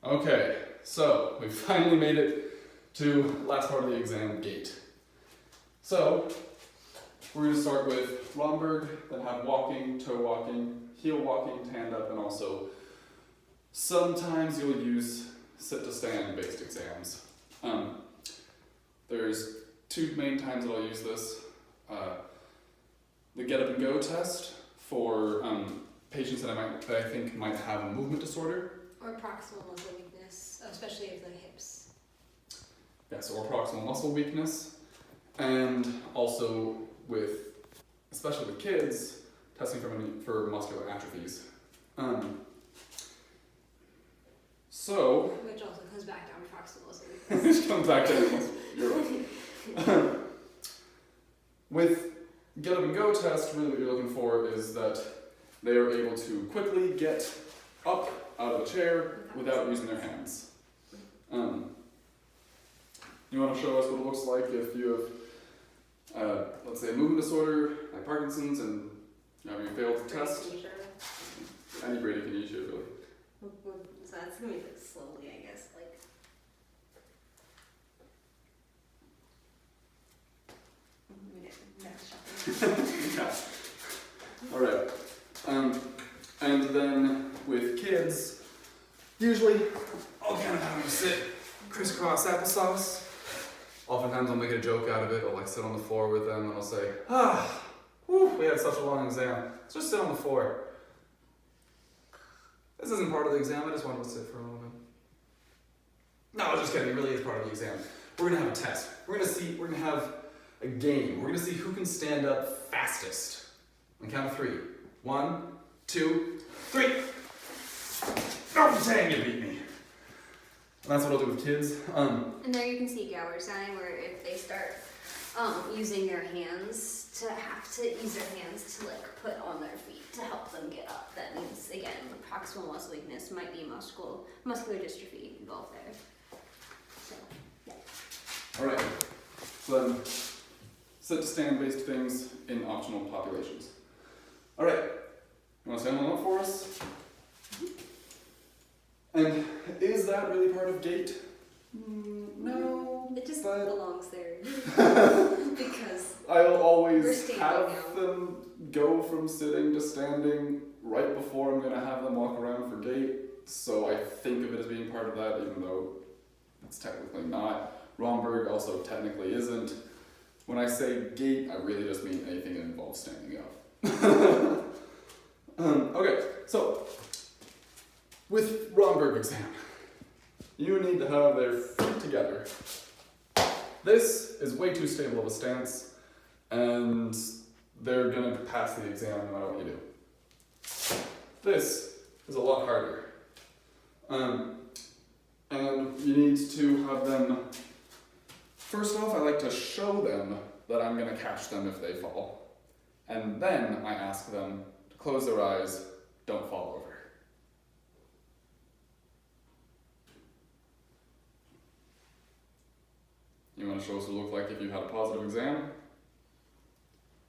Okay, so we finally made it to the last part of the exam, gait. So we're going to start with Rhomberg, then have walking, toe walking, heel walking, hand up, and also sometimes you'll use sit to stand based exams. There's two main times that I'll use this. The get up and go test for patients that I think might have a movement disorder. Or proximal muscle weakness, especially of the hips. Yes, or proximal muscle weakness. And also especially with kids, testing for muscular atrophies. Which also comes back down to proximal muscle weakness. Which comes back to you're right. With get up and go test, really what you're looking for is that they are able to quickly get up out of a chair without using their hands. You want to show us what it looks like if you have, let's say, a movement disorder like Parkinson's and you failed the test? Any Brady can use it, really. So that's going to be like slowly, I guess. Next shot. Yeah. Alright. And then with kids, usually I'll kind of have them sit crisscross applesauce. Oftentimes I'll make a joke out of it. I'll sit on the floor with them and I'll say, we had such a long exam. Let's just sit on the floor. This isn't part of the exam, I just wanted to sit for a little bit. No, just kidding, it really is part of the exam. We're gonna have a test. We're gonna have a game. We're gonna see who can stand up fastest. On count of 3. 1, 2, 3. Oh, dang, you beat me. And that's what I'll do with kids. And there you can see Gower sign, where if they start using their hands to use their hands to put on their feet to help them get up. That means again proximal muscle weakness, might be muscular dystrophy involved there. So yeah. Alright. So then sit to stand based things in optional populations. Alright. You want to stand one up for us? And is that really part of gait? No. It just but belongs there. Because I'll always have have them go from sitting to standing right before I'm going to have them walk around for gait. So I think of it as being part of that, even though it's technically not. Rhomberg also technically isn't. When I say gait, I really just mean anything that involves standing up. Okay, so with Rhomberg exam, you need to have their feet together. This is way too stable of a stance, and they're going to pass the exam no matter what you do. This is a lot harder. And you need to have them, first off, I like to show them that I'm going to catch them if they fall. And then I ask them to close their eyes, don't fall over. You want to show us what it looked like if you had a positive exam?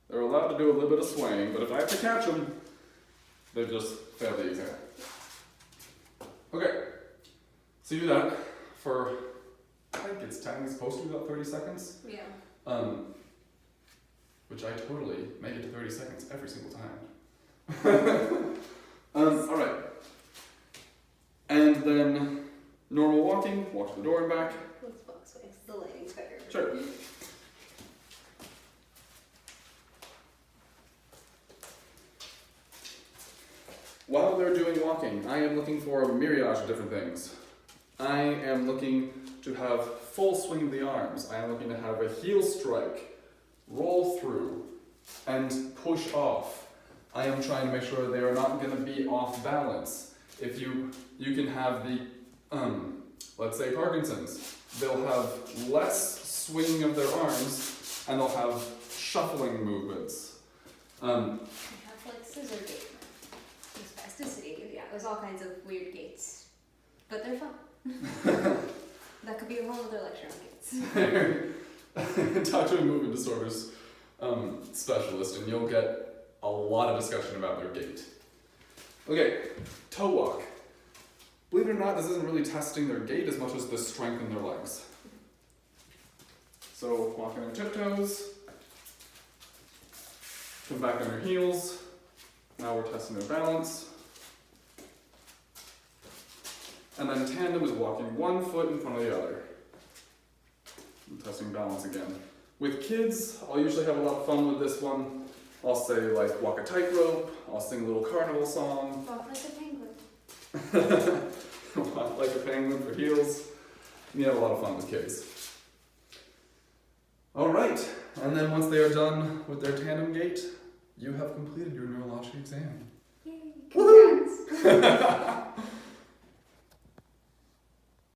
They're allowed to do a little bit of swaying, but if I have to catch them, they've just failed the exam. Okay, so you do that for, I think it's technically supposed to be about 30 seconds. Yeah. Which I totally make it to 30 seconds every single time. Alright. And then normal walking, walk to the door and back. Let's box way. The lighting's better. Sure. While they're doing walking, I am looking for a myriad of different things. I am looking to have full swing of the arms. I am looking to have a heel strike, roll through, and push off. I am trying to make sure they are not going to be off balance. If you can have the, let's say Parkinson's, they'll have less swinging of their arms, and they'll have shuffling movements. We have scissor gait, spasticity, yeah, there's all kinds of weird gaits, but they're fun. That could be a whole other lecture on gaits. Talk to a movement disorders specialist, and you'll get a lot of discussion about their gait. Okay, toe walk. Believe it or not, this isn't really testing their gait as much as the strength in their legs. So walk on their tiptoes, come back on their heels. Now we're testing their balance. And then tandem is walking one foot in front of the other. I'm testing balance again. With kids, I'll usually have a lot of fun with this one. I'll say like walk a tightrope, I'll sing a little carnival song. Walk like a penguin. Walk like a penguin for heels. You have a lot of fun with kids. Alright, and then once they are done with their tandem gait, you have completed your neurological exam. Yay, congrats.